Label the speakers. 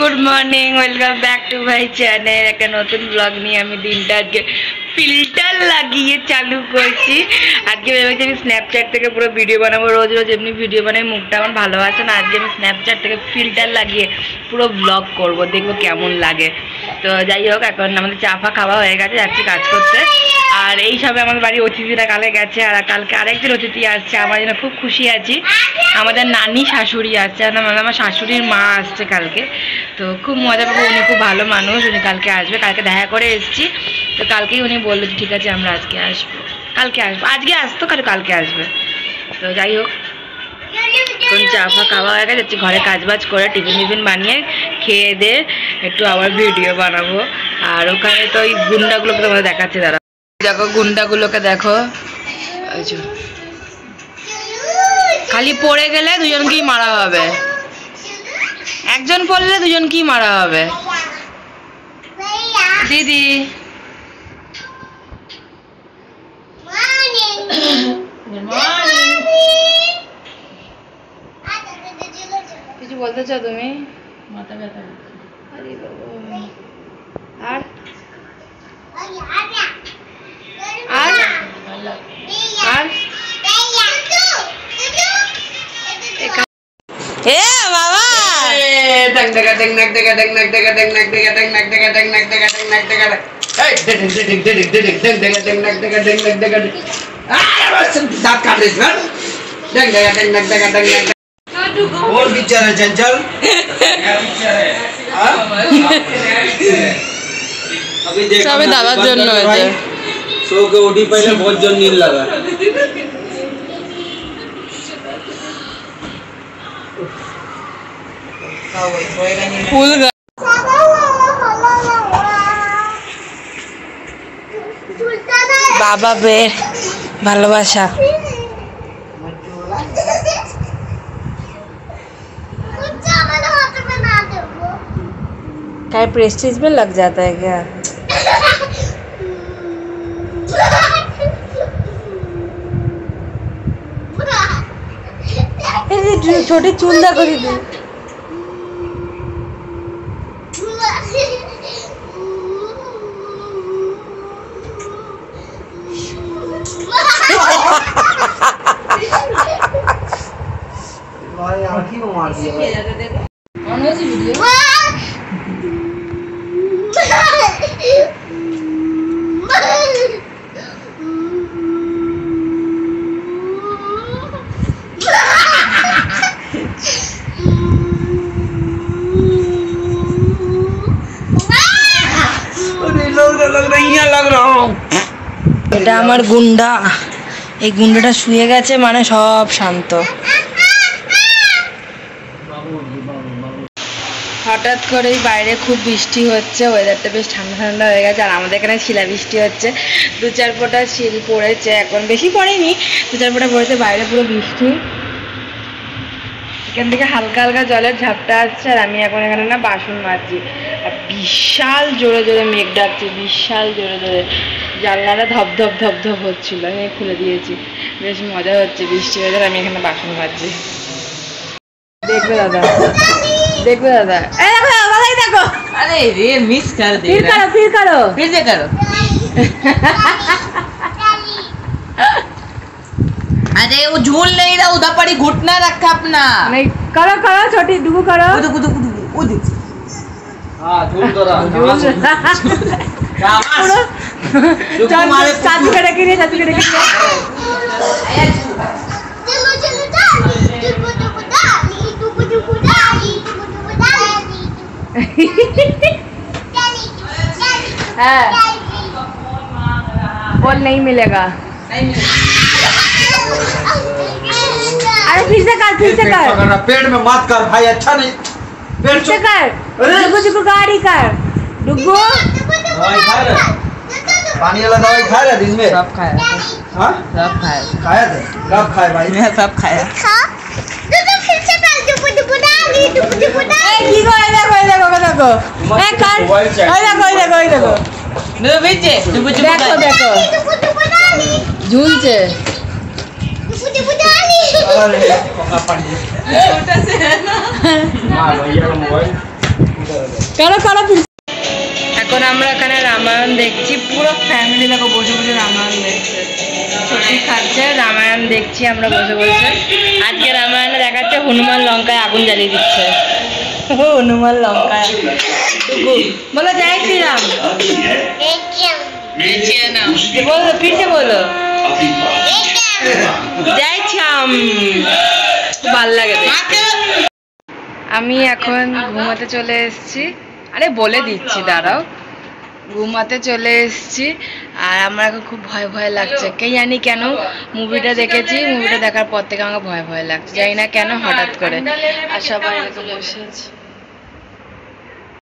Speaker 1: Good morning, welcome back to my channel. একটা নতুন blog নিয়ে আমি দিনটা আজকে ফিল্টার লাগিয়ে চালু করছি। আজকে ভেবেছি আমি স্ন্যাপচ্যাট থেকে পুরো ভিডিও বানাবো, রোজ রোজ এমনি ভিডিও বানাই, মুখটা আমার ভালো আছে না। আজকে আমি স্ন্যাপচ্যাট থেকে ফিল্টার লাগিয়ে পুরো ব্লগ করব, দেখবো কেমন লাগে। তো যাই হোক, এখন আমাদের চা ফা খাওয়া হয়ে গেছে, যাচ্ছি কাজ করতে। আর এই সবে আমাদের বাড়ির অতিথিরা কালে গেছে, আর কালকে আরেকজন অতিথি আসছে। আমার জন্য খুব খুশি আছি, আমাদের নানি শাশুড়ি আসছে, আমার শাশুড়ির মা আসছে কালকে। তো খুব মজা পাবো, উনি খুব ভালো মানুষ, উনি কালকে আসবে। কালকে দেখা করে এসেছি, তো কালকেই উনি বললো ঠিক আছে আমরা আজকে আসবো, কালকে আসবো। আজকে আসতো কালকে আসবে। তো যাই হোক, এখন চা ফা খাওয়া হয়ে গেছে, যাচ্ছি ঘরে কাজবাজ করে টিফিন বানিয়ে খেয়ে দিয়ে একটু আবার ভিডিও বানাবো। আর ওখানে তো ওই গুন্ডাগুলোকে তোমাদের দেখাচ্ছে, দাঁড়া দেখো গুন্ডাগুলোকে দেখো। খালি পড়ে গেলে দুজনকেই মারা হবে, একজন পড়লে দুজনকেই মারা হবে। দিদি কিছু বলতে চাও তুমি? মাথা ব্যথা। আর আর আর এ বাবা ডং ডগা ডং নক ডগা ডং নক ডগা ডং নক ডগা ডং নক ডগা ডং নক ডগা ডং নক ডগা এই ডং ডং ডং ডং ডং ডগা ডং নক ডগা ডং নক ডগা আরে বস দাঁত কাটে না। ডং ডগা ডং নক ডগা ডং নক और बिचारा चंचल अभी देख सब दादा जन्म है सो के उठी पहले बहुत जोर नींद लगा। फूल बाबा बे ভালোবাসা। क्या प्रेस्टीज में लग जाता है क्या? छोटी चूल्हा करी दे। आँखी में मार दिया। এটা আমার গুন্ডা, এই গুন্ডাটা শুয়ে গেছে মানে সব শান্ত। হঠাৎ করেই বাইরে খুব বৃষ্টি হচ্ছে, ওয়েদারটা বেশ ঠান্ডা ঠান্ডা হয়ে গেছে। আর আমাদের এখানে শিলা বৃষ্টি হচ্ছে, 2-4 ফোঁটা শিল পড়েছে, এখন বেশি পড়েনি, 2-4 ফোঁটা পড়েছে। বাইরে পুরো বৃষ্টি, এখান থেকে হালকা হালকা জলের ঝাপটা আসছে। আর আমি এখন এখানে না বাসন মাজছি, আর বিশাল জোরে জোরে মেঘ ডাকছে, বিশাল জোরে জোরে। জানলাটা ধপ ধপ ধপ ধপ হচ্ছিল, আমি খুলে দিয়েছি, বেশ মজা হচ্ছে বৃষ্টি ওয়েদার। আমি এখানে বাসন মাজছি, দেখবে দাদা, देखो दादा, देखो, अरे रे मिस कर दे, फिर करो फिर से करो। अरे वो झूल नहीं रहा, उधर पड़ी घुटना रखा अपना। नहीं करो करो, छोटी डुगू करो, डुगू डुगू डुगू ओ देख। हां झूल तो रहा, चल मारे साथी के रखी नहीं, साथी के रखी चलो चलो डुगू डुगू डाली, डुगू डुगू डाली, बोल नहीं मिलेगा। अरे फिर से कर, फिर से कर, पेट में मत कर भाई, अच्छा नहीं। पेट से कर, डुगू डुगू गाड़ी कर, डुगू पानी वाला दवाई खा रहा दिन में? सब खाया। हाँ सब खाया, खाया थे कब खाए भाई? मैं सब खाया। झूलছে এখন আমরা এখানে রামায়ণ দেখছি, পুরো ফ্যামিলি দেখো বসে বসে রামায়ণ দেখছে। ছুটি খাচ্ছে, রামায়ণ দেখছি আমরা বসে বসে। আজকে রামায়ণে দেখাচ্ছে হনুমান লঙ্কায় আগুন জ্বালিয়ে দিচ্ছে। হনুমান লঙ্কায় বলো জয় শ্রীরাম, বলো ফিরছে বলো জয় শ্যাম, ভাল লাগে। আমি এখন ঘুমাতে চলে এসেছি, আরে বলে দিচ্ছি দাঁড়াও, ঘুমাতে চলে এসেছি। আর আমার এখন খুব ভয় ভয় লাগছে, কে জানি কেন। মুভিটা দেখেছি, মুভিটা দেখার পর থেকে আমাকে ভয় ভয় লাগছে, জানি না কেন হঠাৎ করে। আর সবাই এরকম বসে আছে।